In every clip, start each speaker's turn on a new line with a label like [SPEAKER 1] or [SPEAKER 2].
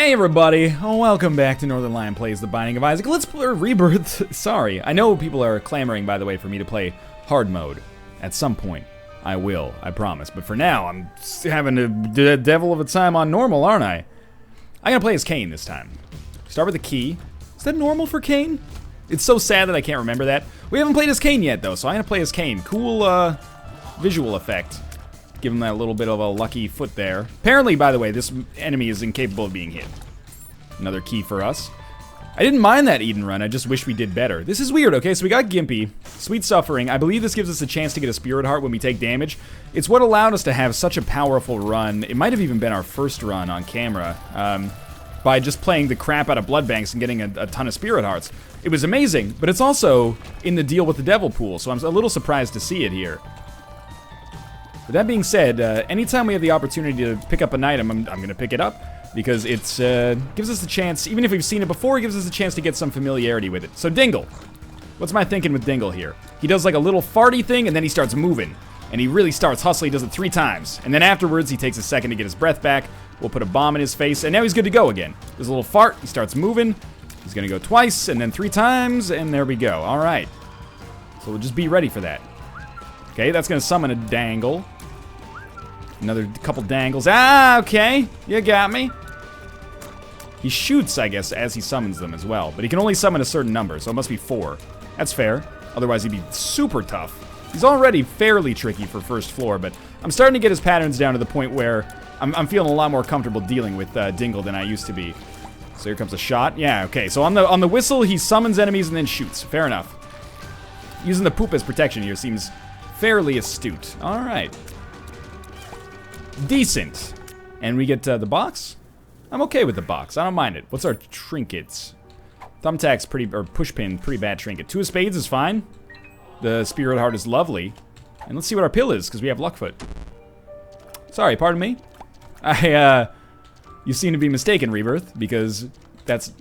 [SPEAKER 1] Hey everybody, welcome back to Northernlion Plays The Binding of Isaac. Let's play Rebirth. Sorry, I know people are clamoring, by the way, for me to play hard mode. At some point, I will, I promise. But for now, I'm having a devil of a time on normal, aren't I? I'm gonna play as CAIN this time. Start with the key. Is that normal for CAIN? It's so sad that I can't remember that. We haven't played as CAIN yet, though, so I'm gonna play as CAIN. Cool, visual effect. Give him that little bit of a lucky foot there. Apparently, by the way, this enemy is incapable of being hit. Another key for us. I didn't mind that Eden run, I just wish we did better. This is weird, okay? So we got Gimpy, Sweet Suffering. I believe this gives us a chance to get a Spirit Heart when we take damage. It's what allowed us to have such a powerful run. It might have even been our first run on camera. By just playing the crap out of Blood Banks and getting a ton of Spirit Hearts. It was amazing, but it's also in the deal with the Devil Pool, so I'm a little surprised to see it here. With that being said, anytime we have the opportunity to pick up an item, I'm going to pick it up, because it gives us the chance, even if we've seen it before, it gives us a chance to get some familiarity with it. So Dingle. What's my thinking with Dingle here? He does like a little farty thing, and then he starts moving. And he really starts hustling, he does it 3 times. And then afterwards, he takes a second to get his breath back. We'll put a bomb in his face, and now he's good to go again. There's a little fart, he starts moving. He's going to go twice, and then 3 times, and there we go. All right. So we'll just be ready for that. Okay, that's going to summon a dangle. Another couple dangles. Ah, okay. You got me. He shoots, I guess, as he summons them as well. But he can only summon a certain number, so it must be 4. That's fair. Otherwise, he'd be super tough. He's already fairly tricky for first floor, but I'm starting to get his patterns down to the point where I'm feeling a lot more comfortable dealing with Dingle than I used to be. So here comes a shot. Yeah, okay. So on the whistle, he summons enemies and then shoots. Fair enough. Using the poop as protection here seems fairly astute. All right. Decent. And we get the box? I'm okay with the box. I don't mind it. What's our trinkets? Thumbtack's or pushpin, pretty bad trinket. 2 of spades is fine. The Spirit Heart is lovely. And let's see what our pill is, because we have Luckfoot. Sorry, pardon me. You seem to be mistaken, Rebirth, because that's...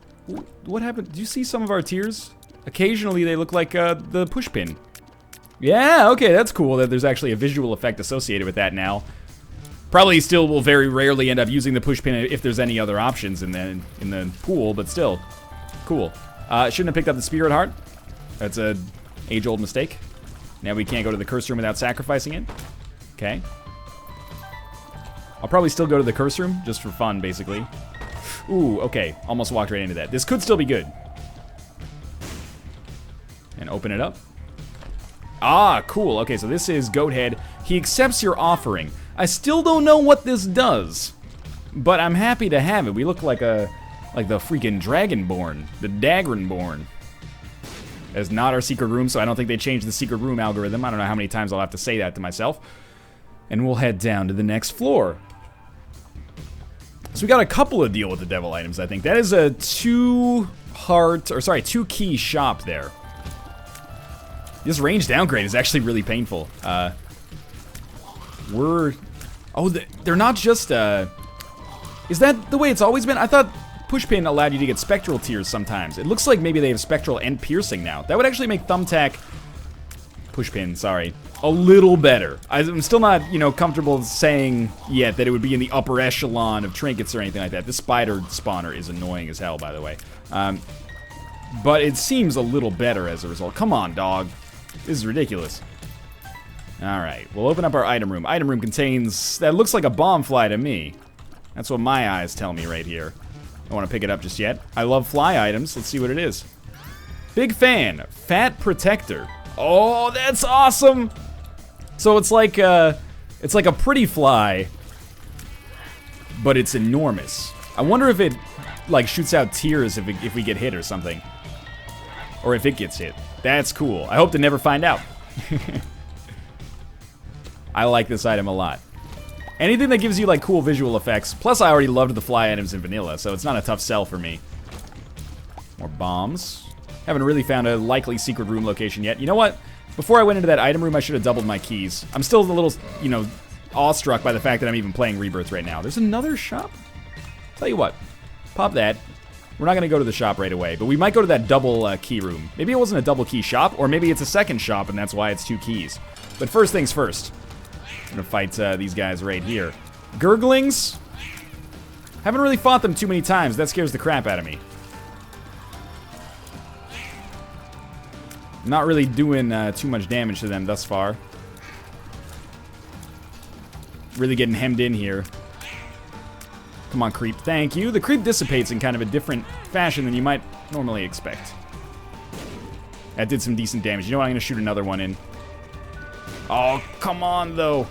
[SPEAKER 1] What happened? Do you see some of our tears? Occasionally they look like the pushpin. Yeah, okay, that's cool that there's actually a visual effect associated with that now. Probably still will very rarely end up using the pushpin if there's any other options in the pool, but still, cool. Shouldn't have picked up the Spirit Heart. That's a age-old mistake. Now we can't go to the curse room without sacrificing it. Okay. I'll probably still go to the curse room just for fun, basically. Ooh, okay. Almost walked right into that. This could still be good. And open it up. Ah, cool. Okay, so this is Goathead. He accepts your offering. I still don't know what this does, but I'm happy to have it. We look like the freaking Dragonborn, the Dagronborn. That's not our secret room, so I don't think they changed the secret room algorithm. I don't know how many times I'll have to say that to myself. And we'll head down to the next floor. So we got a couple of deal with the devil items, I think. That is a 2 key shop there. This range downgrade is actually really painful. They're not just, is that the way it's always been? I thought Pushpin allowed you to get spectral tears sometimes. It looks like maybe they have spectral and piercing now. That would actually make Thumbtack, Pushpin, sorry, a little better. I'm still not, comfortable saying yet that it would be in the upper echelon of trinkets or anything like that. This spider spawner is annoying as hell, by the way. But it seems a little better as a result. Come on, dog. This is ridiculous. Alright, we'll open up our item room. Item room contains... That looks like a bomb fly to me. That's what my eyes tell me right here. I don't want to pick it up just yet. I love fly items. Let's see what it is. Big fan. Fat Protector. Oh, that's awesome! So it's like a pretty fly, but it's enormous. I wonder if it, shoots out tears if we get hit or something. Or if it gets hit. That's cool. I hope to never find out. I like this item a lot. Anything that gives you, cool visual effects. Plus, I already loved the fly items in vanilla, so it's not a tough sell for me. More bombs. Haven't really found a likely secret room location yet. You know what? Before I went into that item room, I should have doubled my keys. I'm still a little, awestruck by the fact that I'm even playing Rebirth right now. There's another shop? Tell you what. Pop that. We're not going to go to the shop right away, but we might go to that double key room. Maybe it wasn't a double key shop, or maybe it's a second shop, and that's why it's 2 keys. But first things first. I'm going to fight these guys right here. Gurglings. Haven't really fought them too many times. That scares the crap out of me. Not really doing too much damage to them thus far. Really getting hemmed in here. Come on, creep. Thank you. The creep dissipates in kind of a different fashion than you might normally expect. That did some decent damage. You know what? I'm going to shoot another one in. Oh, come on, though.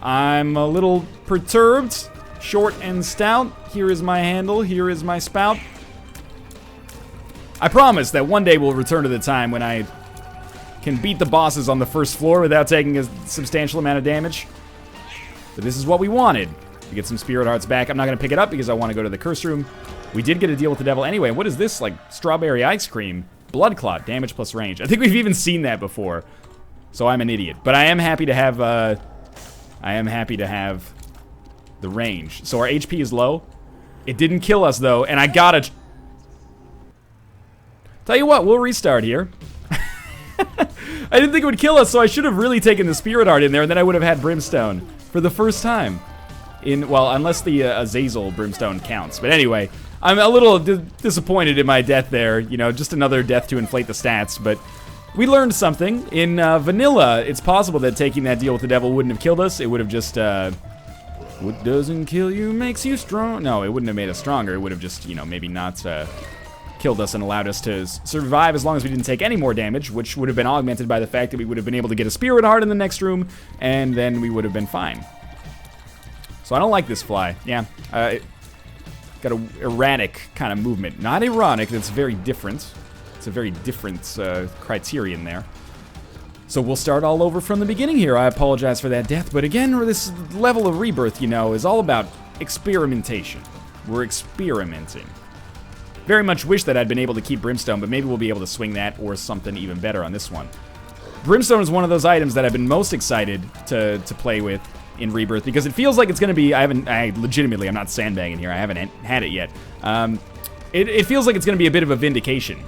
[SPEAKER 1] I'm a little perturbed. Short and stout. Here is my handle. Here is my spout. I promise that one day we'll return to the time when I can beat the bosses on the first floor without taking a substantial amount of damage. But this is what we wanted. To get some spirit hearts back. I'm not going to pick it up because I want to go to the curse room. We did get a deal with the devil anyway. What is this? Like strawberry ice cream? Blood clot. Damage plus range. I think we've even seen that before. So I'm an idiot. But I am happy to have... the range. So our HP is low. It didn't kill us though, and I gotta... Tell you what, we'll restart here. I didn't think it would kill us, so I should have really taken the Spirit Heart in there, and then I would have had Brimstone for the first time. Well, unless the Azazel Brimstone counts. But anyway, I'm a little disappointed in my death there. You know, just another death to inflate the stats, but we learned something. In vanilla, it's possible that taking that deal with the devil wouldn't have killed us. It would have just, what doesn't kill you makes you strong. No, it wouldn't have made us stronger. It would have just, you know, maybe not killed us and allowed us to survive as long as we didn't take any more damage, which would have been augmented by the fact that we would have been able to get a Spirit Heart in the next room, and then we would have been fine. So I don't like this fly. Yeah, got a erratic kind of movement. Not erratic, that's very different. It's a very different criterion there. So we'll start all over from the beginning here. I apologize for that death, but again, this level of Rebirth, you know, is all about experimentation. We're experimenting. Very much wish that I'd been able to keep Brimstone, but maybe we'll be able to swing that or something even better on this one. Brimstone is one of those items that I've been most excited to play with in Rebirth, because it feels like it's going to be, I'm not sandbagging here, I haven't had it yet. It feels like it's going to be a bit of a vindication.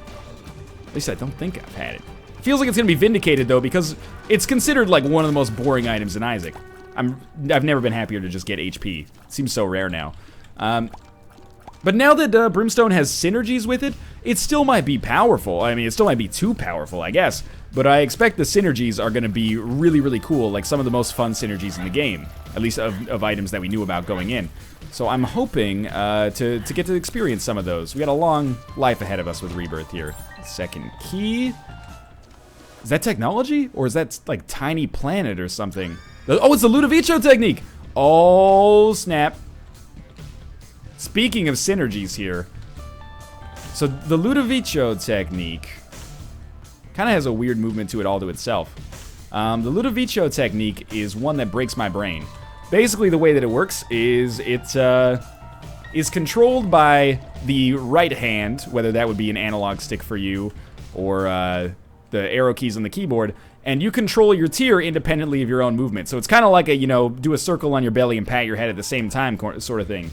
[SPEAKER 1] At least I don't think I've had it. It feels like it's going to be vindicated, though, because it's considered like one of the most boring items in Isaac. I've never been happier to just get HP. It seems so rare now. But now that Brimstone has synergies with it, it still might be powerful. I mean, it still might be too powerful, I guess. But I expect the synergies are going to be really, really cool, like some of the most fun synergies in the game, at least of items that we knew about going in. So I'm hoping to get to experience some of those. We got a long life ahead of us with Rebirth here. Second key. Is that technology? Or is that like Tiny Planet or something? Oh, it's the Ludovico technique! Oh, snap. Speaking of synergies here, so the Ludovico technique kind of has a weird movement to it all to itself. The Ludovico technique is one that breaks my brain. Basically, the way that it works is it is controlled by the right hand, whether that would be an analog stick for you or the arrow keys on the keyboard, and you control your tier independently of your own movement. So it's kind of like a, you know, do a circle on your belly and pat your head at the same time sort of thing.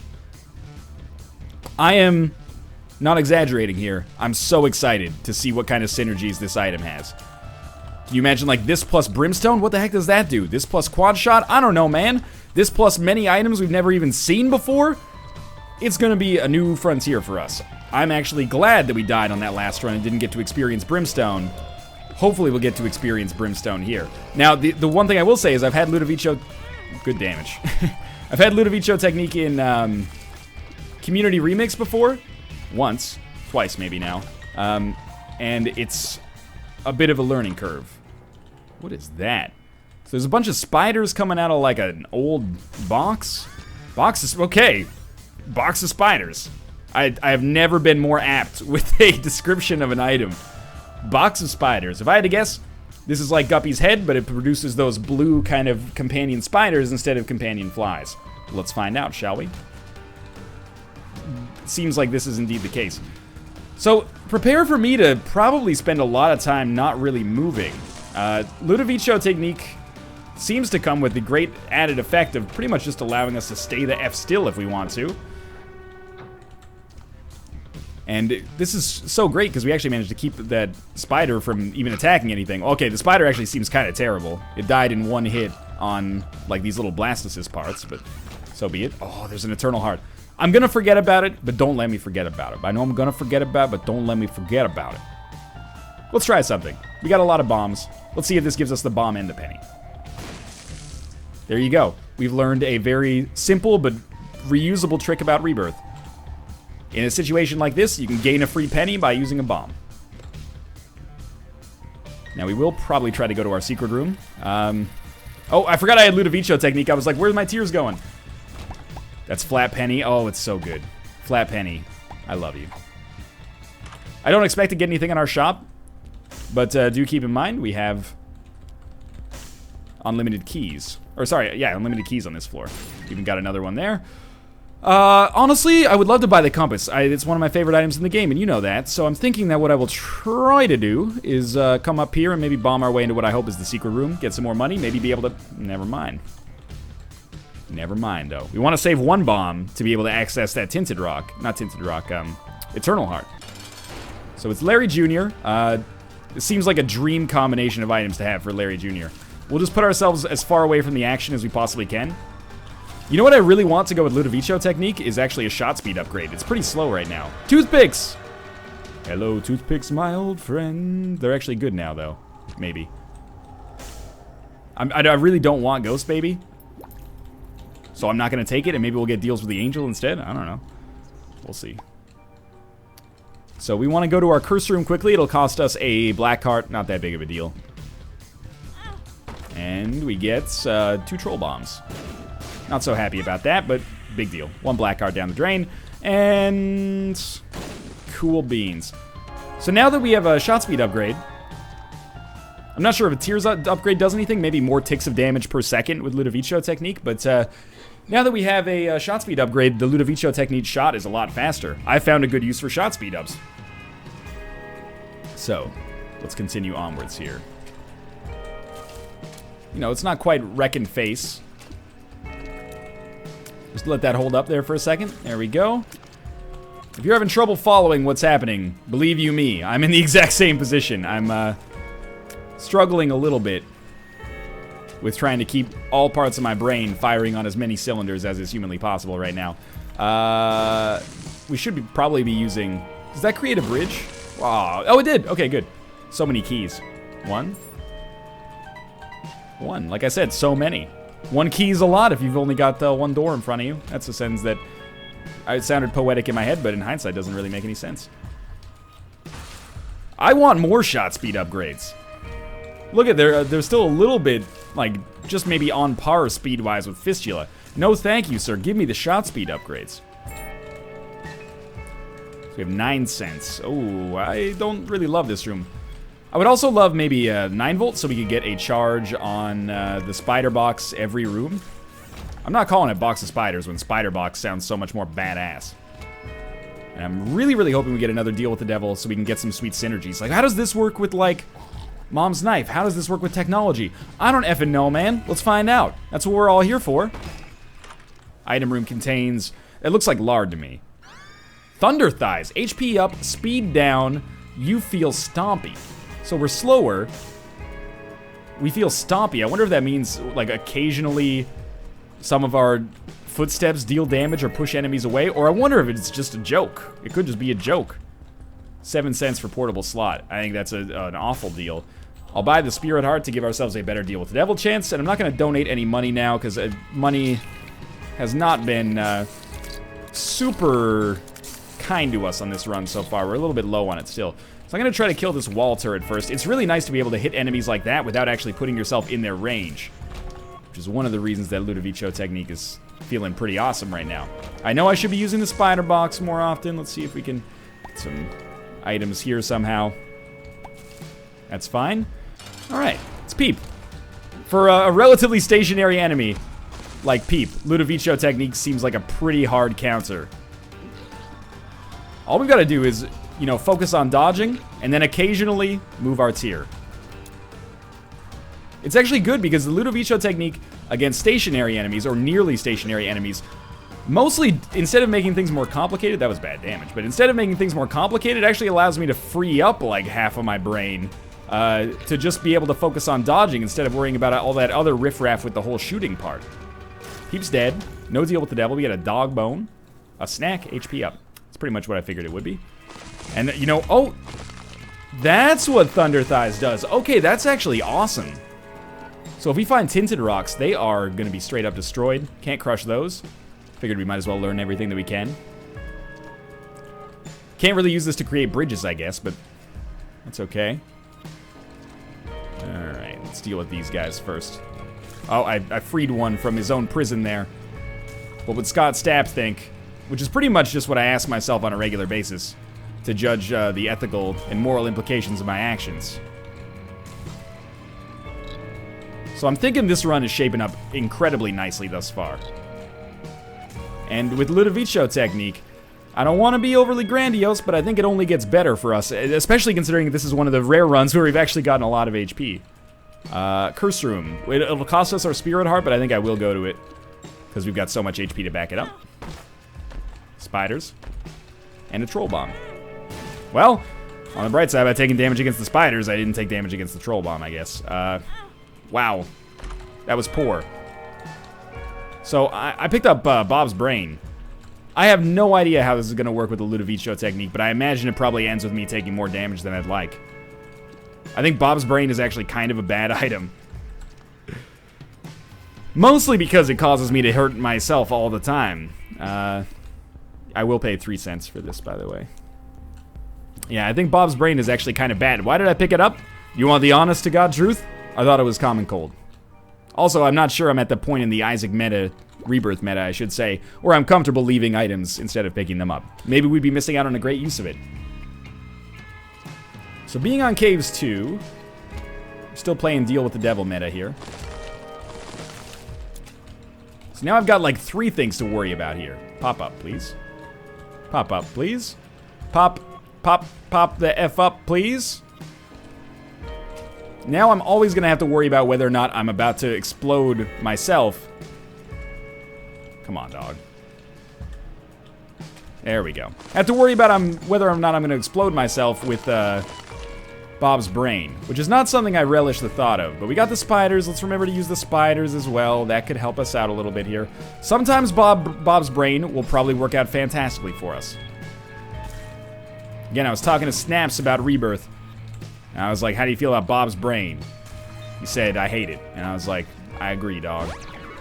[SPEAKER 1] I am not exaggerating here. I'm so excited to see what kind of synergies this item has. Can you imagine, like, this plus Brimstone? What the heck does that do? This plus Quad Shot? I don't know, man. This plus many items we've never even seen before? It's gonna be a new frontier for us. I'm actually glad that we died on that last run and didn't get to experience Brimstone. Hopefully we'll get to experience Brimstone here. Now, the one thing I will say is I've had Ludovico... Good damage. I've had Ludovico technique in... Community Remix before, once, twice maybe now, and it's a bit of a learning curve. What is that? So there's a bunch of spiders coming out of like an old box. Okay, box of spiders. I have never been more apt with a description of an item. Box of spiders. If I had to guess, this is like Guppy's head, but it produces those blue kind of companion spiders instead of companion flies. Let's find out, shall we? Seems like this is indeed the case. So, prepare for me to probably spend a lot of time not really moving. Ludovico technique seems to come with the great added effect of pretty much just allowing us to stay the F still if we want to. And this is so great because we actually managed to keep that spider from even attacking anything. Okay, the spider actually seems kind of terrible. It died in one hit on, like, these little blastocyst parts, but... So be it. Oh, there's an Eternal Heart. I'm gonna forget about it, but don't let me forget about it. I know I'm gonna forget about it, but don't let me forget about it. Let's try something. We got a lot of bombs. Let's see if this gives us the bomb and the penny. There you go. We've learned a very simple but reusable trick about Rebirth. In a situation like this, you can gain a free penny by using a bomb. Now, we will probably try to go to our secret room. Oh, I forgot I had Ludovico technique. I was like, where's my tears going? That's flat penny. Oh, it's so good. Flat penny. I love you. I don't expect to get anything in our shop, but do keep in mind we have unlimited keys. Or sorry, yeah, unlimited keys on this floor. Even got another one there. Honestly, I would love to buy the compass. It's one of my favorite items in the game, and you know that. So I'm thinking that what I will try to do is come up here and maybe bomb our way into what I hope is the secret room, get some more money, maybe be able to... Never mind. Never mind, though. We want to save one bomb to be able to access that Tinted Rock. Not Tinted Rock, Eternal Heart. So it's Larry Jr. It seems like a dream combination of items to have for Larry Jr. We'll just put ourselves as far away from the action as we possibly can. You know what I really want to go with Ludovico technique is actually a shot speed upgrade. It's pretty slow right now. Toothpicks! Hello, toothpicks, my old friend. They're actually good now, though. Maybe. I really don't want Ghost Baby. So I'm not going to take it, and maybe we'll get deals with the Angel instead. I don't know. We'll see. So we want to go to our curse room quickly. It'll cost us a black heart. Not that big of a deal. And we get 2 troll bombs. Not so happy about that, but big deal. 1 black card down the drain. And cool beans. So now that we have a shot speed upgrade, I'm not sure if a tears upgrade does anything. Maybe more ticks of damage per second with Ludovico technique. But now that we have a shot speed upgrade, the Ludovico technique shot is a lot faster. I found a good use for shot speed ups. So let's continue onwards here. You know, it's not quite wreck and face. Just let that hold up there for a second. There we go. If you're having trouble following what's happening, believe you me, I'm in the exact same position. I'm struggling a little bit with trying to keep all parts of my brain firing on as many cylinders as is humanly possible right now. We should probably be using... Does that create a bridge? Wow. Oh, it did. Okay, good. So many keys. 1. Like I said, so many. 1 key is a lot if you've only got 1 door in front of you. That's a sentence that it sounded poetic in my head, but in hindsight doesn't really make any sense. I want more shot speed upgrades. Look at they're still a little bit like just maybe on par speed-wise with Fistula. No, thank you, sir. Give me the shot speed upgrades. So we have 9 cents. Oh, I don't really love this room. I would also love maybe 9 volts so we could get a charge on the spider box every room. I'm not calling it box of spiders when spider box sounds so much more badass. And I'm really, really hoping we get another deal with the devil so we can get some sweet synergies. Like, how does this work with, like, Mom's knife? How does this work with technology? I don't effing know, man. Let's find out. That's what we're all here for. Item room contains... It looks like lard to me. Thunder thighs. HP up, speed down, you feel stompy. So we're slower. We feel stompy. I wonder if that means, like, occasionally some of our footsteps deal damage or push enemies away. Or I wonder if it's just a joke. It could just be a joke. 7 cents for portable slot. I think that's an awful deal. I'll buy the Spirit Heart to give ourselves a better deal with the Devil Chance. And I'm not going to donate any money now because money has not been super kind to us on this run so far. We're a little bit low on it still. So I'm going to try to kill this wall turret first. It's really nice to be able to hit enemies like that without actually putting yourself in their range. Which is one of the reasons that Ludovico technique is feeling pretty awesome right now. I know I should be using the spider box more often. Let's see if we can get some items here somehow. That's fine. Alright, it's Peep. For a relatively stationary enemy like Peep, Ludovico technique seems like a pretty hard counter. All we've got to do is, you know, focus on dodging, and then occasionally move our tier. It's actually good because the Ludovico technique against stationary enemies, or nearly stationary enemies, mostly, instead of making things more complicated, that was bad damage, but instead of making things more complicated, it actually allows me to free up like half of my brain to just be able to focus on dodging instead of worrying about all that other riffraff with the whole shooting part. Peep's dead. No deal with the devil. We get a dog bone, a snack, HP up. That's pretty much what I figured it would be. And, you know, oh, that's what Thunder Thighs does. Okay, that's actually awesome. So if we find tinted rocks, they are going to be straight up destroyed. Can't crush those. Figured we might as well learn everything that we can. Can't really use this to create bridges, I guess, but that's okay. Alright, let's deal with these guys first. Oh, I freed one from his own prison there. What would Scott Stapp think? Which is pretty much just what I ask myself on a regular basis, to judge the ethical and moral implications of my actions. So I'm thinking this run is shaping up incredibly nicely thus far. And with Ludovico technique, I don't want to be overly grandiose, but I think it only gets better for us, especially considering this is one of the rare runs where we've actually gotten a lot of HP. Curse Room. It'll cost us our Spirit Heart, but I think I will go to it, because we've got so much HP to back it up. Spiders. And a Troll Bomb. Well, on the bright side, by taking damage against the spiders, I didn't take damage against the Troll Bomb, I guess. Wow. That was poor. So, I picked up Bob's Brain. I have no idea how this is going to work with the Ludovico technique, but I imagine it probably ends with me taking more damage than I'd like. I think Bob's Brain is actually kind of a bad item. Mostly because it causes me to hurt myself all the time. I will pay 3 cents for this, by the way. Yeah, I think Bob's Brain is actually kind of bad. Why did I pick it up? You want the honest to God truth? I thought it was common cold. Also, I'm not sure I'm at the point in the Isaac meta, Rebirth meta, I should say, where I'm comfortable leaving items instead of picking them up. Maybe we'd be missing out on a great use of it. So being on Caves 2, still playing Deal with the Devil meta here. So now I've got like 3 things to worry about here. Pop up, please. Pop up, please. Pop the F up, please. Now I'm always going to have to worry about whether or not I'm about to explode myself. Come on, dog. There we go. I have to worry about whether or not I'm going to explode myself with Bob's Brain, which is not something I relish the thought of. But we got the spiders. Let's remember to use the spiders as well. That could help us out a little bit here. Sometimes Bob's Brain will probably work out fantastically for us. Again, I was talking to Snaps about Rebirth. And I was like, how do you feel about Bob's Brain? He said, I hate it. And I was like, I agree, dog.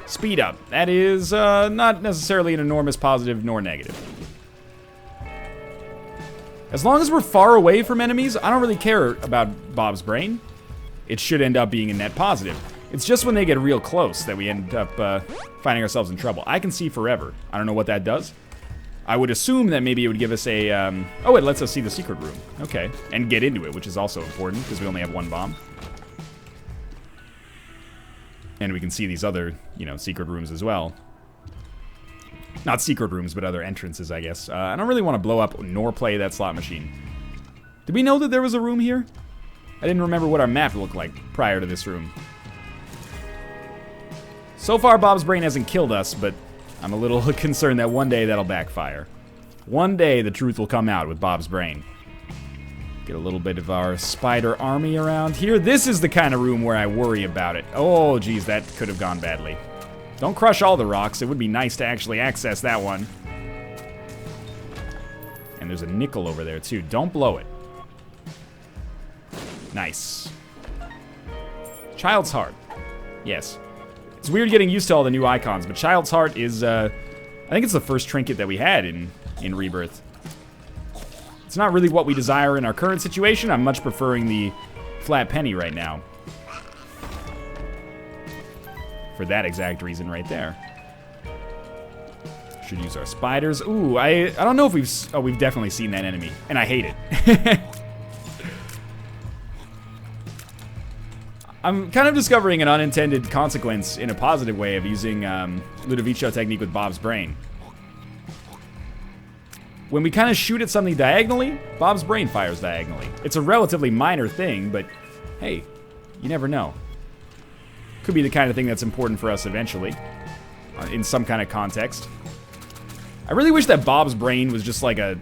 [SPEAKER 1] Speed up. That is not necessarily an enormous positive nor negative. As long as we're far away from enemies, I don't really care about Bob's Brain. It should end up being a net positive. It's just when they get real close that we end up finding ourselves in trouble. I can see forever. I don't know what that does. I would assume that maybe it would give us a, oh, it lets us see the secret room. Okay, and get into it, which is also important, because we only have 1 bomb. And we can see these other, you know, secret rooms as well. Not secret rooms, but other entrances, I guess. I don't really want to blow up nor play that slot machine. Did we know that there was a room here? I didn't remember what our map looked like prior to this room. So far, Bob's Brain hasn't killed us, but I'm a little concerned that one day that'll backfire. One day the truth will come out with Bob's Brain. Get a little bit of our spider army around here. This is the kind of room where I worry about it. Oh, geez, that could have gone badly. Don't crush all the rocks. It would be nice to actually access that one. And there's a nickel over there, too. Don't blow it. Nice. Child's Heart. Yes. It's weird getting used to all the new icons, but Child's Heart is, I think it's the first trinket that we had in Rebirth. It's not really what we desire in our current situation. I'm much preferring the flat penny right now. For that exact reason right there. Should use our spiders. Ooh, I don't know if we've definitely seen that enemy, and I hate it. I'm kind of discovering an unintended consequence in a positive way of using Ludovico technique with Bob's Brain. When we kind of shoot at something diagonally, Bob's Brain fires diagonally. It's a relatively minor thing, but hey, you never know. Could be the kind of thing that's important for us eventually, in some kind of context. I really wish that Bob's Brain was just like a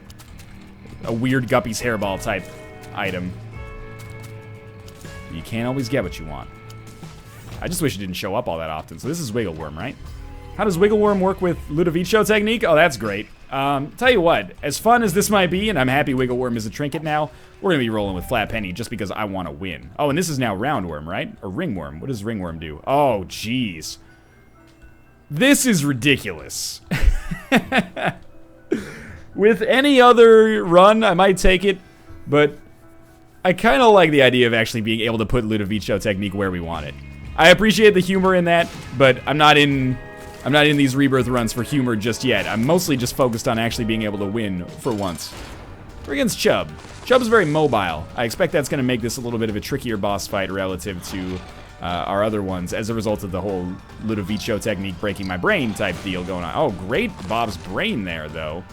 [SPEAKER 1] weird Guppy's Hairball type item. You can't always get what you want. I just wish it didn't show up all that often. So this is Wiggle Worm, right? How does Wiggle Worm work with Ludovico technique? Oh, that's great. Tell you what, as fun as this might be, and I'm happy Wiggle Worm is a trinket now, we're gonna be rolling with Flat Penny just because I want to win. Oh, and this is now Roundworm, right? Or Ringworm. What does Ringworm do? Oh, jeez. This is ridiculous. With any other run, I might take it, but I kind of like the idea of actually being able to put Ludovico technique where we want it. I appreciate the humor in that, but I'm not in these Rebirth runs for humor just yet. I'm mostly just focused on actually being able to win for once. We're against Chubb. Chubb's very mobile. I expect that's going to make this a little bit of a trickier boss fight relative to our other ones as a result of the whole Ludovico technique breaking my brain type deal going on. Oh, great Bob's brain there, though.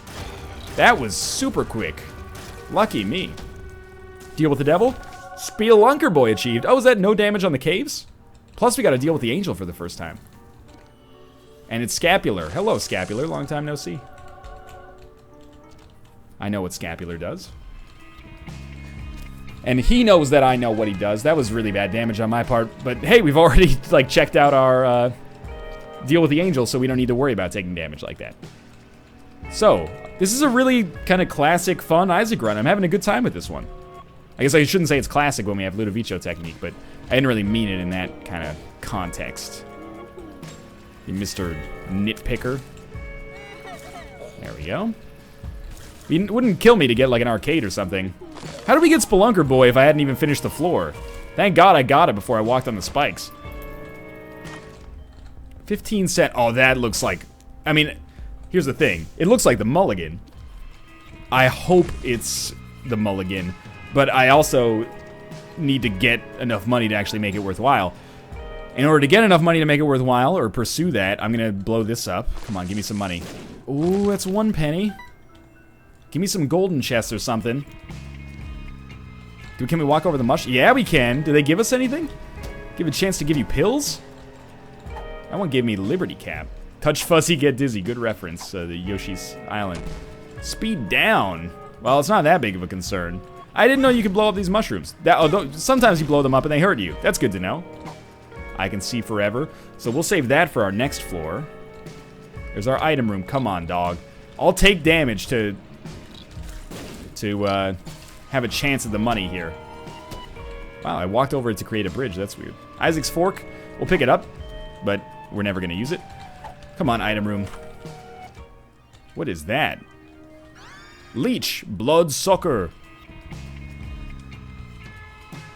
[SPEAKER 1] That was super quick. Lucky me. Deal with the devil. Spelunker Boy achieved. Oh, is that no damage on the caves? Plus, we got to deal with the angel for the first time. And it's Scapular. Hello, Scapular. Long time no see. I know what Scapular does. And he knows that I know what he does. That was really bad damage on my part. But hey, we've already like checked out our deal with the angel, so we don't need to worry about taking damage like that. So, this is a really kind of classic, fun Isaac run. I'm having a good time with this one. I guess I shouldn't say it's classic when we have Ludovico technique, but I didn't really mean it in that kind of context. You Mr. Nitpicker. There we go. It wouldn't kill me to get like an arcade or something. How did we get Spelunker Boy if I hadn't even finished the floor? Thank God I got it before I walked on the spikes. 15 cent. Oh, that looks like... I mean, here's the thing. It looks like the mulligan. I hope it's the mulligan, but I also need to get enough money to actually make it worthwhile. In order to get enough money to make it worthwhile, or pursue that, I'm gonna blow this up. Come on, give me some money. Ooh, that's 1 penny. Give me some golden chests or something. Can we walk over the mushroom? Yeah, we can. Do they give us anything? Give a chance to give you pills? That one gave me Liberty Cap. Touch Fuzzy, get dizzy. Good reference. The Yoshi's Island. Speed down. Well, it's not that big of a concern. I didn't know you could blow up these mushrooms. Sometimes you blow them up and they hurt you. That's good to know. I can see forever. So we'll save that for our next floor. There's our item room. Come on, dog. I'll take damage to have a chance at the money here. Wow, I walked over it to create a bridge. That's weird. Isaac's Fork. We'll pick it up, but we're never going to use it. Come on, item room. What is that? Leech. Blood sucker.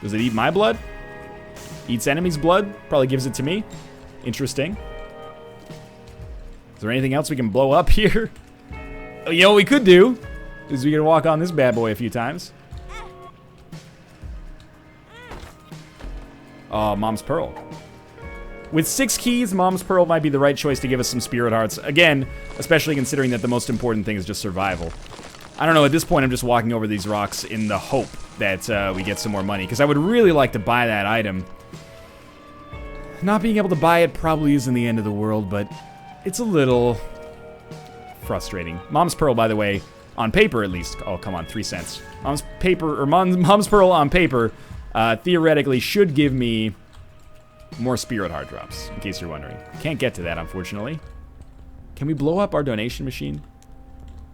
[SPEAKER 1] Does it eat my blood? Eats enemy's blood? Probably gives it to me. Interesting. Is there anything else we can blow up here? Oh, you know what we could do? Is we can walk on this bad boy a few times. Oh, Mom's Pearl. With 6 keys, Mom's Pearl might be the right choice to give us some Spirit Hearts. Again, especially considering that the most important thing is just survival. I don't know, at this point I'm just walking over these rocks in the hope that we get some more money, because I would really like to buy that item. Not being able to buy it probably isn't the end of the world, but it's a little frustrating. Mom's Pearl, by the way, on paper at least. Oh, come on, 3 cents. Mom's Pearl on paper theoretically should give me more Spirit Heart drops, in case you're wondering. Can't get to that, unfortunately. Can we blow up our donation machine?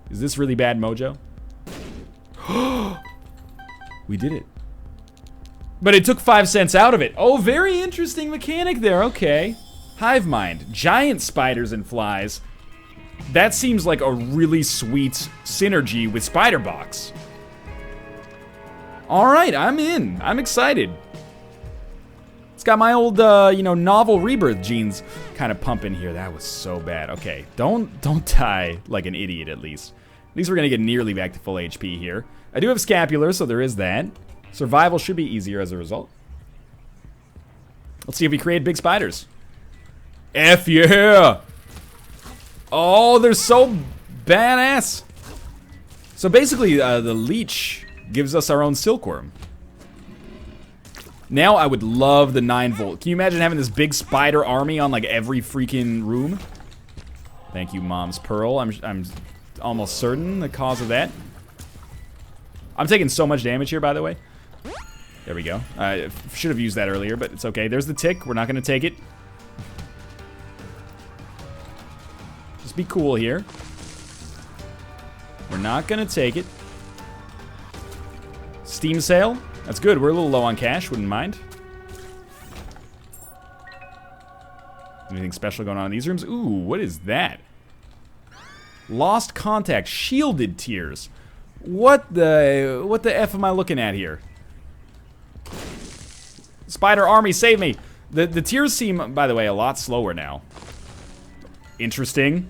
[SPEAKER 1] Is this really bad mojo? We did it. But it took 5 cents out of it. Oh, very interesting mechanic there. Okay. Hive Mind. Giant spiders and flies. That seems like a really sweet synergy with Spider Box. All right, I'm in. I'm excited. It's got my old, novel Rebirth genes kind of pumping here. That was so bad. Okay, don't die like an idiot at least. At least we're gonna get nearly back to full HP here. I do have Scapular, so there is that. Survival should be easier as a result. Let's see if we create big spiders. F yeah! Oh, they're so badass. So basically, the leech gives us our own silkworm. Now I would love the 9-volt. Can you imagine having this big spider army on like every freaking room? Thank you, Mom's Pearl. I'm almost certain the cause of that. I'm taking so much damage here, by the way. There we go. I should have used that earlier, but it's okay. There's the tick. We're not going to take it. be cool here. We're not gonna take it. Steam sale. That's good. We're a little low on cash. Wouldn't mind. Anything special going on in these rooms? Ooh, what is that? Lost contact. Shielded tears. What the F am I looking at here? Spider army, save me. The tears seem, by the way, a lot slower now. Interesting.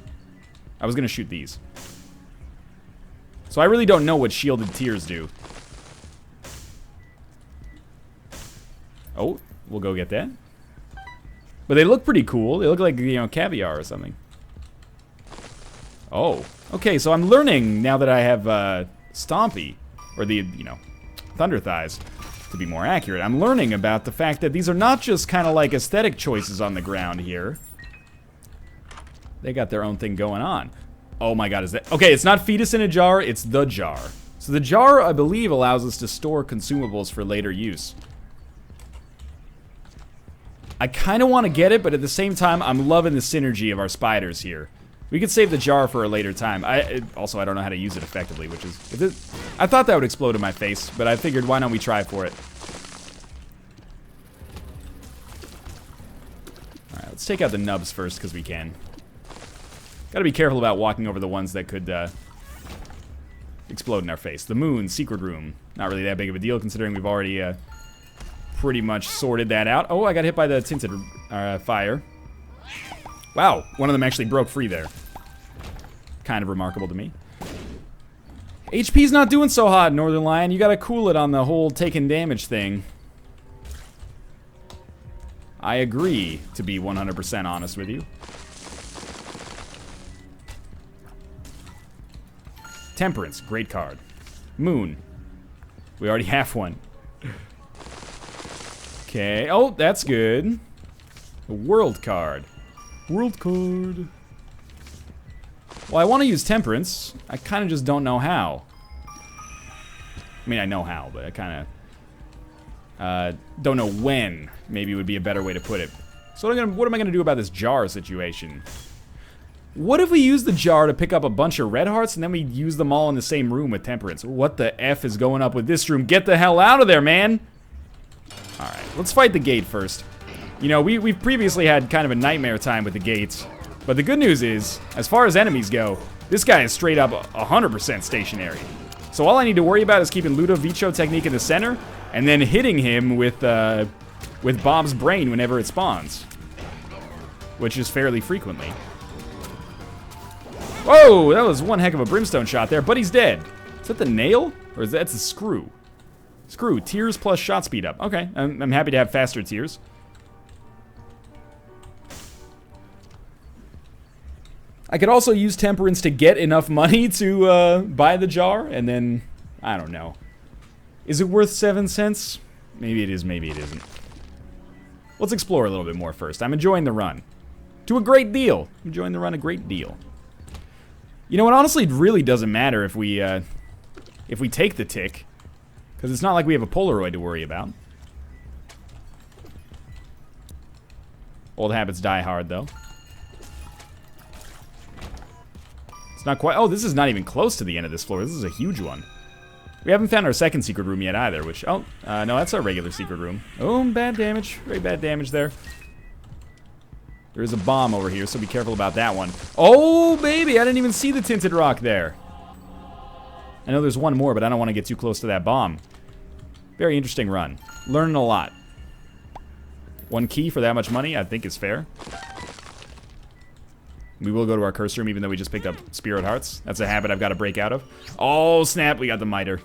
[SPEAKER 1] I was gonna shoot these. So I really don't know what shielded tears do. Oh, we'll go get that. But they look pretty cool. They look like, you know, caviar or something. Oh, okay, so I'm learning now that I have Stompy, or the, you know, Thunder Thighs, to be more accurate. I'm learning about the fact that these are not just kind of like aesthetic choices on the ground here. They got their own thing going on. Oh my god, is that... Okay, it's not fetus in a jar, it's the jar. So the jar, I believe, allows us to store consumables for later use. I kind of want to get it, but at the same time, I'm loving the synergy of our spiders here. We could save the jar for a later time. Also, I don't know how to use it effectively, which is... I thought that would explode in my face, but I figured why don't we try for it. Alright, let's take out the nubs first, because we can. Gotta be careful about walking over the ones that could explode in our face. The moon, secret room. Not really that big of a deal, considering we've already pretty much sorted that out. Oh, I got hit by the tinted fire. Wow, one of them actually broke free there. Kind of remarkable to me. HP's not doing so hot, Northernlion. You gotta cool it on the whole taking damage thing. I agree, to be 100% honest with you. Temperance, great card. Moon. We already have one. Okay, oh, that's good. A world card. World card. Well, I want to use Temperance. I kind of just don't know how. I mean, I know how, but I kind of don't know when. Maybe would be a better way to put it. So what am I gonna do about this jar situation? What if we use the jar to pick up a bunch of red hearts and then we use them all in the same room with Temperance? What the F is going up with this room? Get the hell out of there, man! Alright, let's fight the gate first. You know, we've previously had kind of a nightmare time with the gates. But the good news is, as far as enemies go, this guy is straight up 100% stationary. So all I need to worry about is keeping Ludovico technique in the center, and then hitting him with Bob's brain whenever it spawns. Which is fairly frequently. Whoa, that was one heck of a brimstone shot there, but he's dead. Is that the nail? Or is that the screw? Screw, tears plus shot speed up. Okay, I'm happy to have faster tears. I could also use Temperance to get enough money to buy the jar, and then, I don't know. Is it worth 7 cents? Maybe it is, maybe it isn't. Let's explore a little bit more first. I'm enjoying the run. To a great deal. Enjoying the run a great deal. You know what, honestly, it really doesn't matter if we take the tick. Because it's not like we have a Polaroid to worry about. Old habits die hard, though. It's not quite... Oh, this is not even close to the end of this floor. This is a huge one. We haven't found our second secret room yet either, which... Oh, no, that's our regular secret room. Oh, bad damage. Very bad damage there. There is a bomb over here, so be careful about that one. Oh, baby, I didn't even see the tinted rock there. I know there's one more, but I don't want to get too close to that bomb. Very interesting run. Learning a lot. One key for that much money, I think is fair. We will go to our curse room, even though we just picked up spirit hearts. That's a habit I've got to break out of. Oh, snap, we got the miter.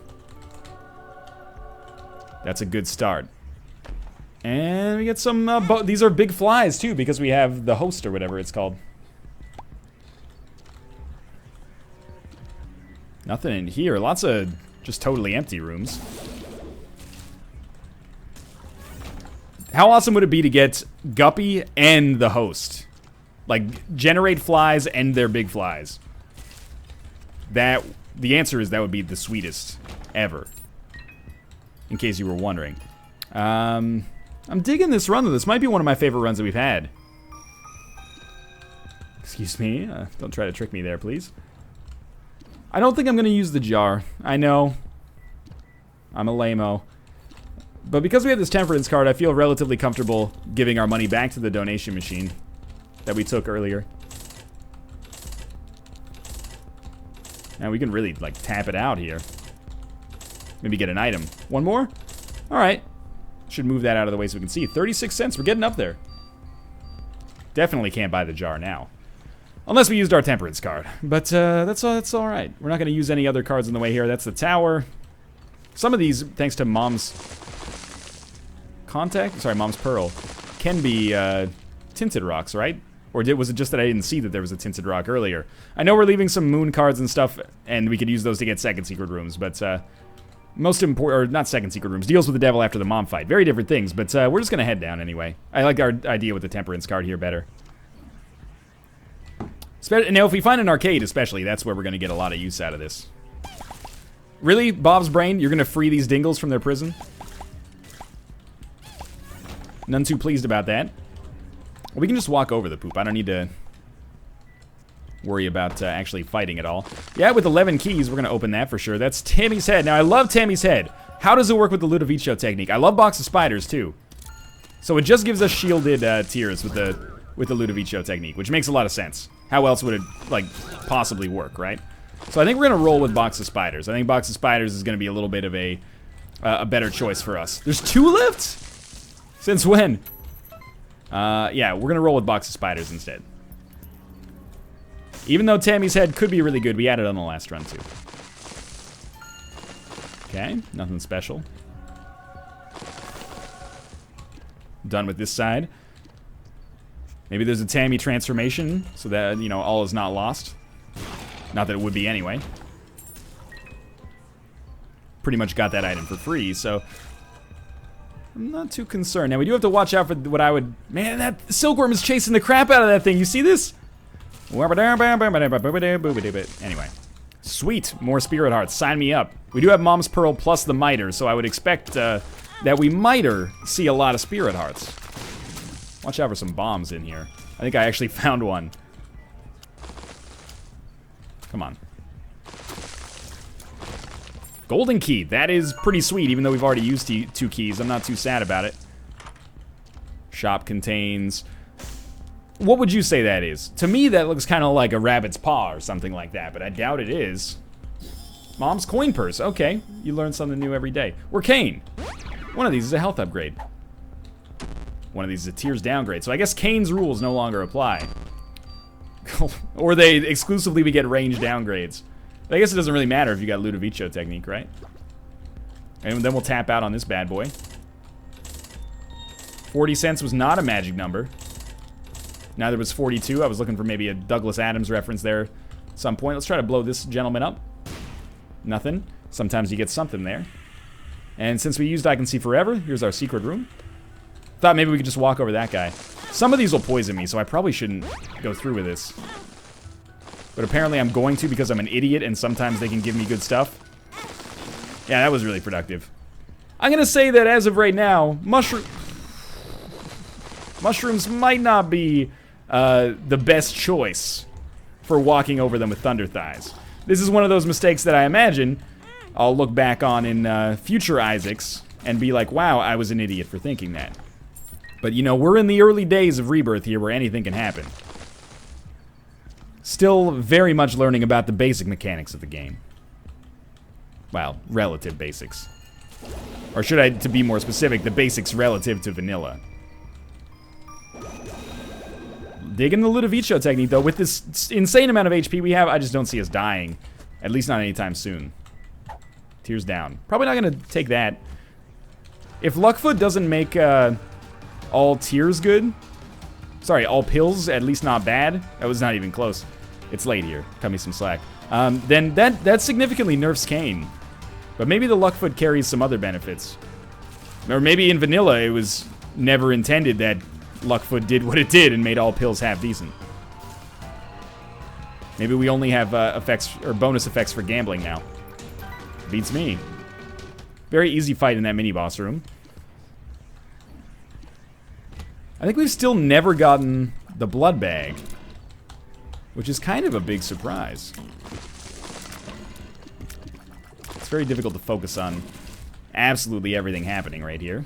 [SPEAKER 1] That's a good start. And we get some, these are big flies, too, because we have the host or whatever it's called. Nothing in here. Lots of just totally empty rooms. How awesome would it be to get Guppy and the host? Like, generate flies and their big flies. The answer is that would be the sweetest ever. In case you were wondering. I'm digging this run, though. This might be one of my favorite runs that we've had. Excuse me. Don't try to trick me there, please. I don't think I'm going to use the jar. I know. I'm a lame-o. But because we have this temperance card, I feel relatively comfortable giving our money back to the donation machine that we took earlier. Now we can really, like, tap it out here. Maybe get an item. One more? Alright. Should move that out of the way so we can see. 36 cents. We're getting up there. Definitely can't buy the jar now. Unless we used our temperance card. But that's alright. We're not going to use any other cards on the way here. That's the tower. Some of these, thanks to Mom's contact, sorry, Mom's Pearl, can be tinted rocks, right? Or was it just that I didn't see that there was a tinted rock earlier? I know we're leaving some moon cards and stuff, and we could use those to get second secret rooms, but most important, or not second secret rooms, deals with the devil after the mom fight. Very different things, but we're just going to head down anyway. I like our idea with the temperance card here better. Now, if we find an arcade especially, that's where we're going to get a lot of use out of this. Really, Bob's Brain? You're going to free these dingles from their prison? None too pleased about that. We can just walk over the poop. I don't need to worry about actually fighting at all. Yeah, with 11 keys, we're going to open that for sure. That's Tammy's Head. Now, I love Tammy's Head. How does it work with the Ludovico technique? I love Box of Spiders, too. So it just gives us shielded tiers with the Ludovico technique, which makes a lot of sense. How else would it, like, possibly work, right? So I think we're going to roll with Box of Spiders. I think Box of Spiders is going to be a little bit of a better choice for us. There's 2 left? Since when? Yeah, we're going to roll with Box of Spiders instead. Even though Tammy's Head could be really good, we added on the last run, too. Okay, nothing special. Done with this side. Maybe there's a Tammy transformation, so that, you know, all is not lost. Not that it would be anyway. Pretty much got that item for free, so I'm not too concerned. Now, we do have to watch out for what I would... Man, that silkworm is chasing the crap out of that thing. You see this? Anyway. Sweet. More spirit hearts. Sign me up. We do have Mom's Pearl plus the miter, so I would expect that we miter see a lot of spirit hearts. Watch out for some bombs in here. I think I actually found one. Come on. Golden key. That is pretty sweet, even though we've already used 2 keys. I'm not too sad about it. Shop contains... What would you say that is? To me, that looks kind of like a rabbit's paw or something like that, but I doubt it is. Mom's coin purse. Okay, you learn something new every day. We're CAIN. One of these is a health upgrade. One of these is a tiers downgrade. So I guess CAIN's rules no longer apply. Or they exclusively we get range downgrades. I guess it doesn't really matter if you got Ludovico technique, right? And then we'll tap out on this bad boy. 40 cents was not a magic number. Neither was 42. I was looking for maybe a Douglas Adams reference there at some point. Let's try to blow this gentleman up. Nothing. Sometimes you get something there. And since we used I Can See Forever, here's our secret room. Thought maybe we could just walk over that guy. Some of these will poison me, so I probably shouldn't go through with this. But apparently I'm going to because I'm an idiot and sometimes they can give me good stuff. Yeah, that was really productive. I'm going to say that as of right now, mushrooms might not be the best choice for walking over them with Thunder Thighs. This is one of those mistakes that I imagine I'll look back on in future Isaacs and be like, wow, I was an idiot for thinking that. But, you know, we're in the early days of Rebirth here where anything can happen. Still very much learning about the basic mechanics of the game. Well, relative basics. Or should I, to be more specific, the basics relative to vanilla. Digging the Ludovico technique, though. With this insane amount of HP we have, I just don't see us dying. At least not anytime soon. Tears down. Probably not going to take that. If Luckfoot doesn't make all tears good... Sorry, all pills at least not bad. That was not even close. It's late here. Cut me some slack. Then that significantly nerfs CAIN. But maybe the Luckfoot carries some other benefits. Or maybe in vanilla it was never intended that Luckfoot did what it did and made all pills half decent. Maybe we only have effects or bonus effects for gambling now. Beats me. Very easy fight in that mini boss room. I think we've still never gotten the blood bag. which is kind of a big surprise. It's very difficult to focus on absolutely everything happening right here.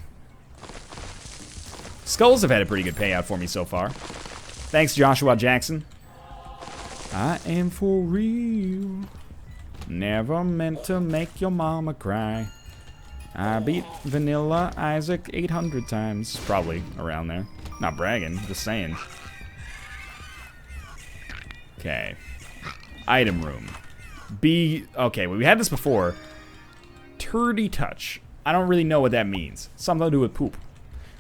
[SPEAKER 1] Skulls have had a pretty good payout for me so far. Thanks, Joshua Jackson. I am for real. Never meant to make your mama cry. I beat Vanilla Isaac 800 times. Probably around there. Not bragging, just saying. Okay. Item room. Okay, well, we had this before. Turdy touch. I don't really know what that means. Something to do with poop.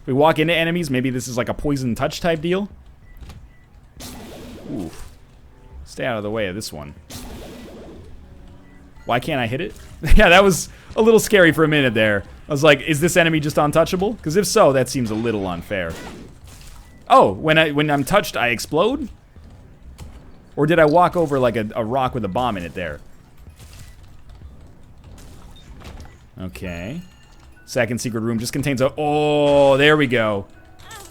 [SPEAKER 1] If we walk into enemies, maybe this is like a poison touch type deal. Oof. Stay out of the way of this one. Why can't I hit it? Yeah, that was a little scary for a minute there. I was like, is this enemy just untouchable? Because if so, that seems a little unfair. Oh, when I'm touched, I explode? Or did I walk over like a rock with a bomb in it there? Okay. Second secret room just contains a... Oh, there we go.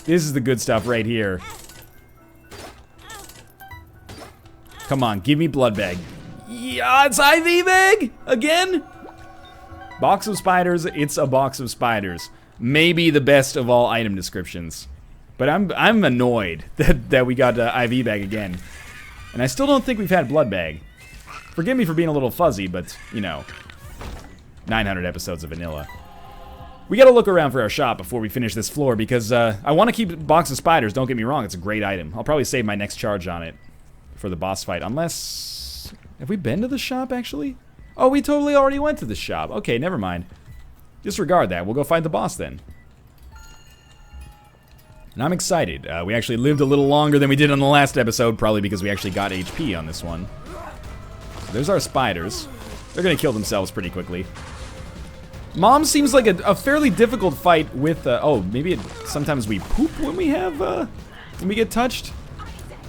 [SPEAKER 1] This is the good stuff right here. Come on, give me blood bag. Yeah, it's IV bag! Again? Box of spiders, it's a box of spiders. Maybe the best of all item descriptions. But I'm annoyed that we got IV bag again. And I still don't think we've had blood bag. Forgive me for being a little fuzzy, but, you know, 900 episodes of vanilla. We gotta look around for our shop before we finish this floor, because I want to keep box of spiders, don't get me wrong, it's a great item. I'll probably save my next charge on it for the boss fight, unless... Have we been to the shop, actually? Oh, we totally already went to the shop. Okay, never mind. Disregard that, we'll go fight the boss then. And I'm excited. We actually lived a little longer than we did on the last episode, probably because we actually got HP on this one. So there's our spiders. They're gonna kill themselves pretty quickly. Mom seems like a fairly difficult fight with, oh, maybe sometimes we poop when we have, when we get touched?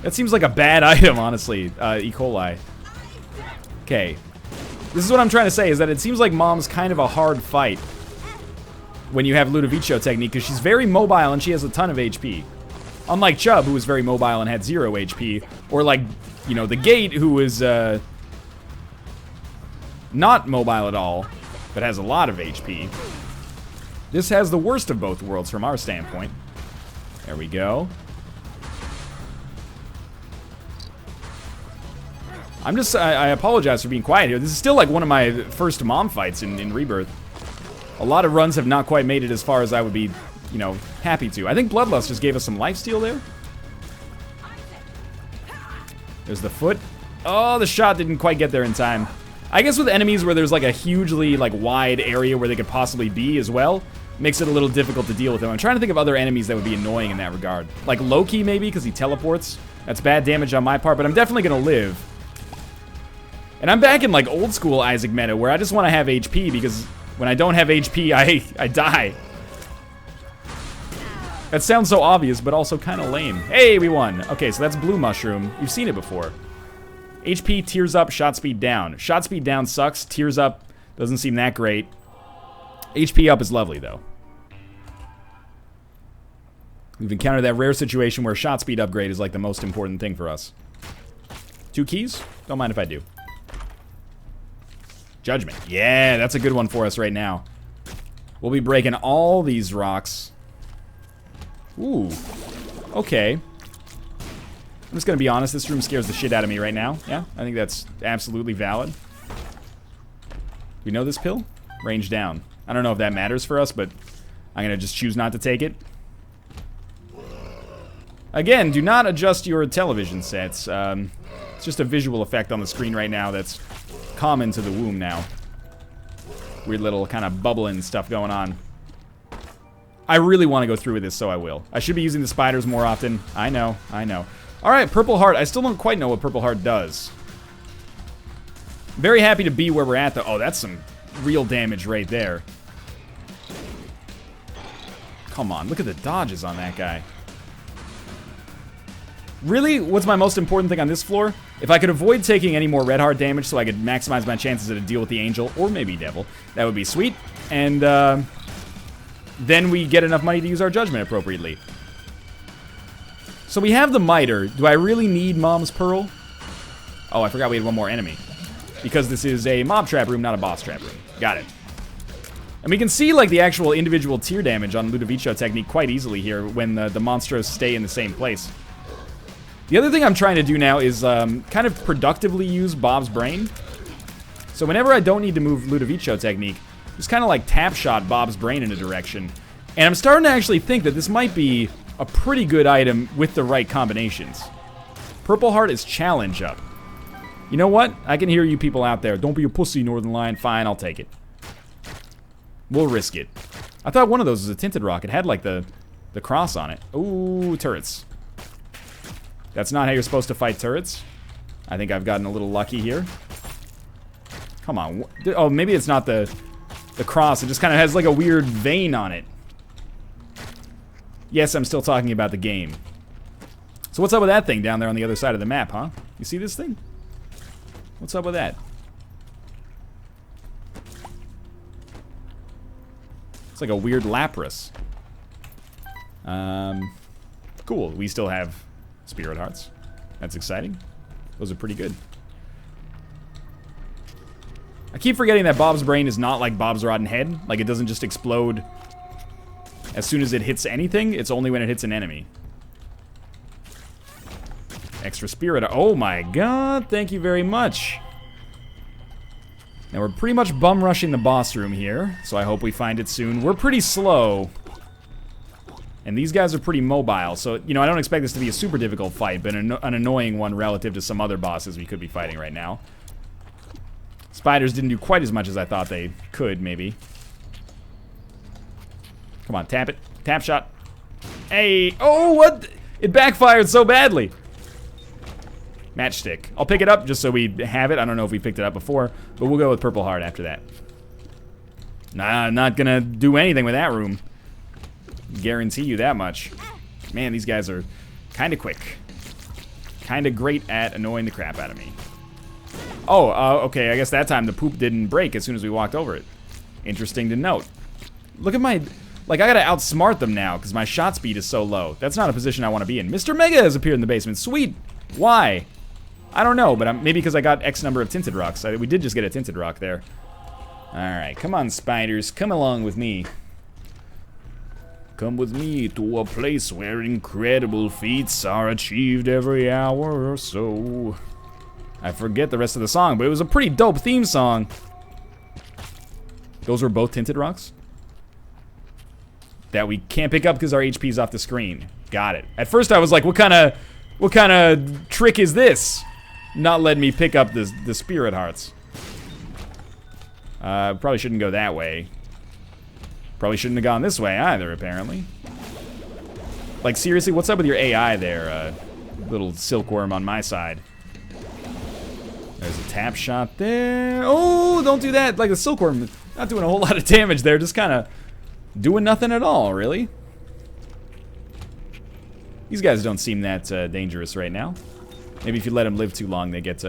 [SPEAKER 1] That seems like a bad item, honestly, E. coli. Okay. This is what I'm trying to say, is that it seems like Mom's kind of a hard fight when you have Ludovico technique, because she's very mobile and she has a ton of HP. Unlike Chubb, who was very mobile and had 0 HP, or like, you know, the Gate, who was, not mobile at all, but has a lot of HP. This has the worst of both worlds from our standpoint. There we go. I apologize for being quiet here. This is still like one of my first Mom fights in Rebirth. A lot of runs have not quite made it as far as I would be, you know, happy to. I think Bloodlust just gave us some lifesteal there. There's the foot. Oh, the shot didn't quite get there in time. I guess with enemies where there's like a hugely like wide area where they could possibly be as well, makes it a little difficult to deal with them. I'm trying to think of other enemies that would be annoying in that regard. Like Loki maybe, because he teleports. That's bad damage on my part, but I'm definitely gonna live. And I'm back in like old school Isaac meta where I just want to have HP, because when I don't have HP, I die. That sounds so obvious, but also kind of lame. Hey, we won. Okay, so that's blue mushroom. You've seen it before. HP, tears up, shot speed down. Shot speed down sucks. Tears up doesn't seem that great. HP up is lovely, though. We've encountered that rare situation where shot speed upgrade is like the most important thing for us. 2 keys? Don't mind if I do. Judgment. Yeah, that's a good one for us right now. We'll be breaking all these rocks. Ooh. Okay. I'm just gonna be honest, this room scares the shit out of me right now. Yeah, I think that's absolutely valid. We know this pill? Range down. I don't know if that matters for us, but I'm gonna just choose not to take it. Again, do not adjust your television sets. It's just a visual effect on the screen right now that's common to the womb now. Weird little kind of bubbling stuff going on. I really want to go through with this, so I will. I should be using the spiders more often. I know, I know. Alright, Purple Heart. I still don't quite know what Purple Heart does. Very happy to be where we're at, though. Oh, that's some real damage right there. Come on, look at the dodges on that guy. Really, what's my most important thing on this floor? If I could avoid taking any more red heart damage so I could maximize my chances at a deal with the angel, or maybe devil, that would be sweet. And then we get enough money to use our judgment appropriately. So we have the miter. Do I really need Mom's Pearl? Oh, I forgot we had one more enemy. Because this is a mob trap room, not a boss trap room. Got it. And we can see, like, the actual individual tier damage on Ludovico technique quite easily here when the monstros stay in the same place. The other thing I'm trying to do now is kind of productively use Bob's Brain. So whenever I don't need to move Ludovico technique, just kind of like tap shot Bob's Brain in a direction. And I'm starting to actually think that this might be a pretty good item with the right combinations. Purple Heart is challenge up. You know what? I can hear you people out there. Don't be a pussy, Northernlion. Fine, I'll take it. We'll risk it. I thought one of those was a tinted rock. It had like the cross on it. Ooh, turrets. That's not how you're supposed to fight turrets. I think I've gotten a little lucky here. Come on. Oh, maybe it's not the cross. It just kind of has like a weird vein on it. Yes, I'm still talking about the game. So what's up with that thing down there on the other side of the map, huh? You see this thing? What's up with that? It's like a weird Lapras. Cool. We still have Spirit Hearts. That's exciting. Those are pretty good. I keep forgetting that Bob's Brain is not like Bob's Rotten Head. Like, it doesn't just explode as soon as it hits anything. It's only when it hits an enemy. Extra Spirit. Oh my god. Thank you very much. Now we're pretty much bum rushing the boss room here, so I hope we find it soon. We're pretty slow. And these guys are pretty mobile, so, you know, I don't expect this to be a super difficult fight, but an annoying one relative to some other bosses we could be fighting right now. Spiders didn't do quite as much as I thought they could, maybe. Come on, tap it. Tap shot. Hey! Oh, what? It backfired so badly. Matchstick. I'll pick it up just so we have it. I don't know if we picked it up before, but we'll go with Purple Heart after that. Nah, not gonna do anything with that room. Guarantee you that much. Man, these guys are kind of quick. Kind of great at annoying the crap out of me. Oh, okay, I guess that time the poop didn't break as soon as we walked over it. Interesting to note. Look at my... Like, I gotta outsmart them now because my shot speed is so low. That's not a position I want to be in. Mr. Mega has appeared in the basement. Sweet! Why? I don't know, but maybe because I got X number of tinted rocks. We did just get a tinted rock there. Alright, come on, spiders. Come along with me. Come with me to a place where incredible feats are achieved every hour or so. I forget the rest of the song, but it was a pretty dope theme song. Those were both tinted rocks? That we can't pick up because our HP's off the screen. Got it. At first I was like, what kind of trick is this? Not letting me pick up the Spirit Hearts. Probably shouldn't go that way. Probably shouldn't have gone this way either, apparently. Like, seriously, what's up with your AI there, little silkworm on my side? There's a tap shot there. Oh, don't do that. Like, the silkworm, not doing a whole lot of damage there, just kind of doing nothing at all, really. These guys don't seem that dangerous right now. Maybe if you let them live too long, they get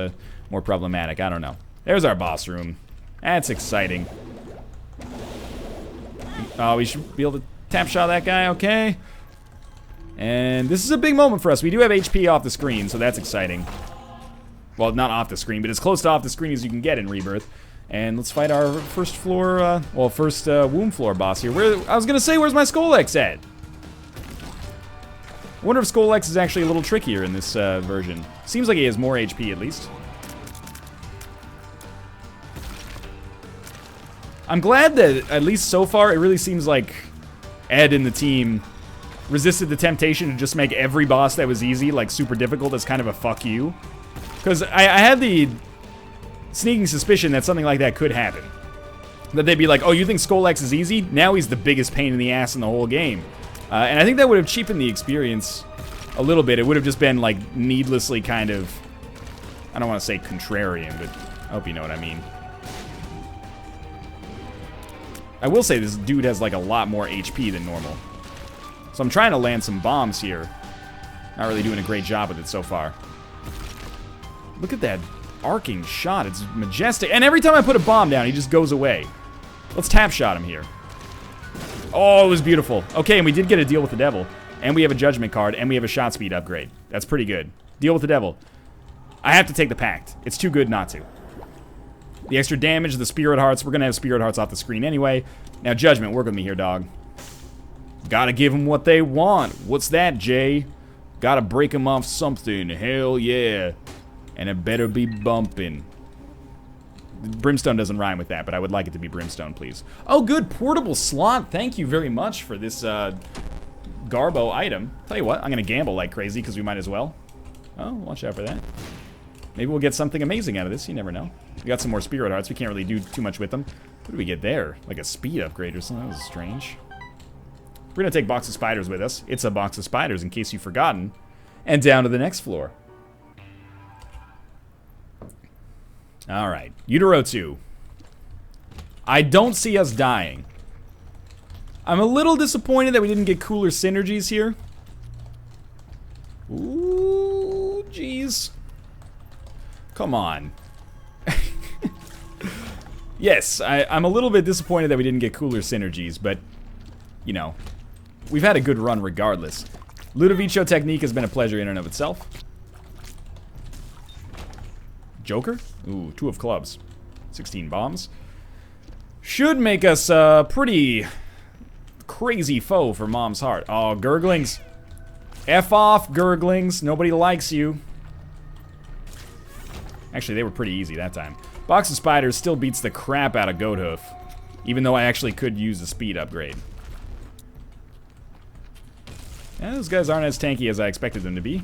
[SPEAKER 1] more problematic. I don't know. There's our boss room. That's exciting. Oh, we should be able to tap shot that guy, okay. And this is a big moment for us. We do have HP off the screen, so that's exciting. Well, not off the screen, but as close to off the screen as you can get in Rebirth. And let's fight our first floor, first womb floor boss here. I was gonna say, where's my Skolex at? I wonder if Skolex is actually a little trickier in this version. Seems like he has more HP at least. I'm glad that, at least so far, it really seems like Ed and the team resisted the temptation to just make every boss that was easy, like, super difficult as kind of a fuck you. Because I had the sneaking suspicion that something like that could happen. That they'd be like, oh, you think Skolex is easy? Now he's the biggest pain in the ass in the whole game. And I think that would have cheapened the experience a little bit. It would have just been, like, needlessly kind of, I don't want to say contrarian, but I hope you know what I mean. I will say this dude has, like, a lot more HP than normal. So I'm trying to land some bombs here. Not really doing a great job with it so far. Look at that arcing shot. It's majestic. And every time I put a bomb down, he just goes away. Let's tap shot him here. Oh, it was beautiful. Okay, and we did get a deal with the devil. And we have a judgment card, and we have a shot speed upgrade. That's pretty good. Deal with the devil. I have to take the pact. It's too good not to. The extra damage, the spirit hearts. We're going to have spirit hearts off the screen anyway. Now, Judgment, work with me here, dog. Gotta give them what they want. What's that, Jay? Gotta break them off something. Hell yeah. And it better be bumping. Brimstone doesn't rhyme with that, but I would like it to be Brimstone, please. Oh, good. Portable slot. Thank you very much for this Garbo item. Tell you what, I'm going to gamble like crazy because we might as well. Oh, watch out for that. Maybe we'll get something amazing out of this. You never know. We got some more spirit hearts. We can't really do too much with them. What did we get there? Like a speed upgrade or something? That was strange. We're going to take Box of Spiders with us. It's a Box of Spiders, in case you've forgotten. And down to the next floor. Alright. Utero 2. I don't see us dying. I'm a little disappointed that we didn't get cooler synergies here. Ooh, jeez. Come on. Yes, I'm a little bit disappointed that we didn't get cooler synergies, but, you know, we've had a good run regardless. Ludovico technique has been a pleasure in and of itself. Joker? Ooh, 2 of clubs. 16 bombs. Should make us a pretty crazy foe for Mom's Heart. Oh, Gurglings. F off, Gurglings. Nobody likes you. Actually, they were pretty easy that time. Box of Spiders still beats the crap out of Goathoof, even though I actually could use the speed upgrade. Yeah, those guys aren't as tanky as I expected them to be.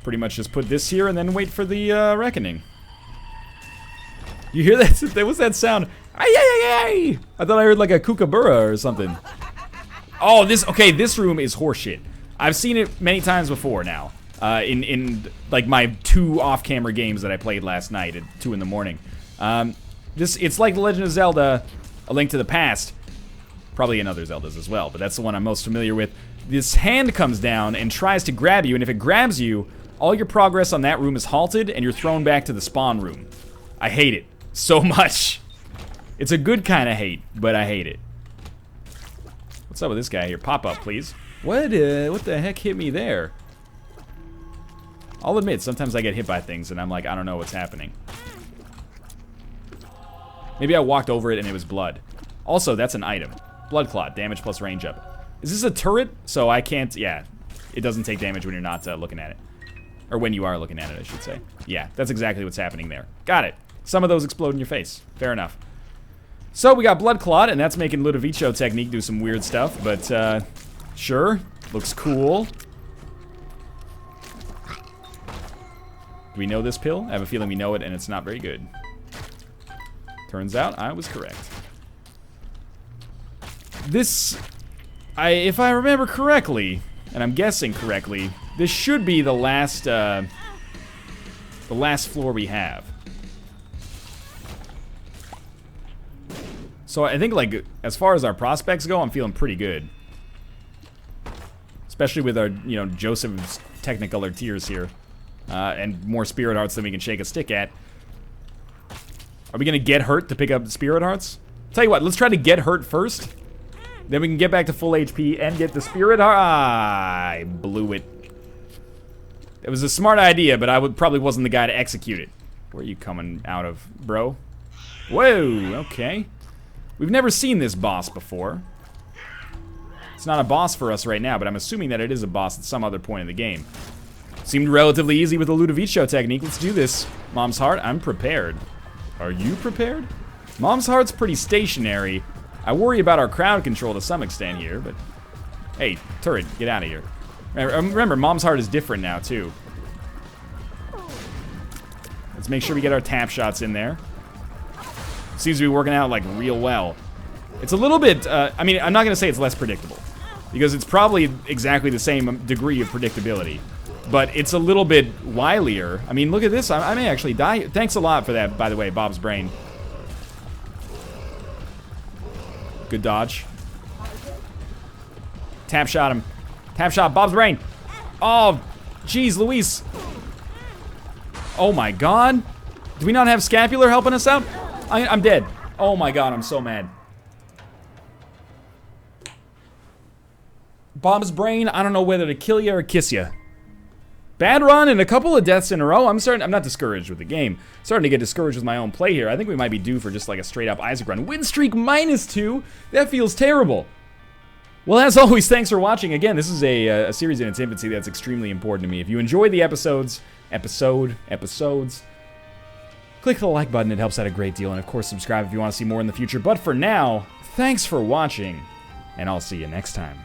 [SPEAKER 1] Pretty much just put this here and then wait for the reckoning. You hear that? There was that sound. Ay, ay, ay, ay. I thought I heard like a kookaburra or something. Oh, okay, this room is horseshit. I've seen it many times before now. In like my 2 off-camera games that I played last night at 2 in the morning. It's like The Legend of Zelda: A Link to the Past. Probably in other Zeldas as well, but that's the one I'm most familiar with. This hand comes down and tries to grab you, and if it grabs you, all your progress on that room is halted, and you're thrown back to the spawn room. I hate it so much. It's a good kind of hate, but I hate it. What's up with this guy here? Pop up, please. What the heck hit me there? I'll admit, sometimes I get hit by things, and I'm like, I don't know what's happening. Maybe I walked over it and it was blood. Also, that's an item. Blood Clot, damage plus range up. Is this a turret? So I can't, yeah. It doesn't take damage when you're not looking at it. Or when you are looking at it, I should say. Yeah, that's exactly what's happening there. Got it. Some of those explode in your face. Fair enough. So we got Blood Clot, and that's making Ludovico technique do some weird stuff, but sure. Looks cool. Do we know this pill? I have a feeling we know it, and it's not very good. Turns out I was correct. This, if I remember correctly, and I'm guessing correctly, this should be the last floor we have. So I think, like, as far as our prospects go, I'm feeling pretty good. Especially with our, you know, Joseph's Technicolor tears here. And more spirit hearts than we can shake a stick at. Are we gonna get hurt to pick up spirit hearts? Tell you what, let's try to get hurt first. Then we can get back to full HP and get the spirit heart. I blew it. It was a smart idea, but I probably wasn't the guy to execute it. Where are you coming out of, bro? Whoa, okay. We've never seen this boss before. It's not a boss for us right now, but I'm assuming that it is a boss at some other point in the game. Seemed relatively easy with the Ludovico technique. Let's do this. Mom's Heart, I'm prepared. Are you prepared? Mom's Heart's pretty stationary. I worry about our crowd control to some extent here, but... Hey, turret, get out of here. Remember, Mom's Heart is different now, too. Let's make sure we get our tap shots in there. Seems to be working out, like, real well. It's a little bit... I mean, I'm not going to say it's less predictable, because it's probably exactly the same degree of predictability. But it's a little bit wilier. I mean, look at this. I may actually die. Thanks a lot for that, by the way, Bob's Brain. Good dodge. Tap shot him. Tap shot Bob's Brain. Oh, jeez, Luis. Oh, my God. Do we not have Scapular helping us out? I'm dead. Oh, my God, I'm so mad. Bob's Brain, I don't know whether to kill you or kiss you. Bad run and a couple of deaths in a row. I'm not discouraged with the game. Starting to get discouraged with my own play here. I think we might be due for just like a straight up Isaac run. Win streak -2? That feels terrible. Well, as always, thanks for watching. Again, this is a series in its infancy that's extremely important to me. If you enjoyed the episodes, click the like button. It helps out a great deal. And of course, subscribe if you want to see more in the future. But for now, thanks for watching, and I'll see you next time.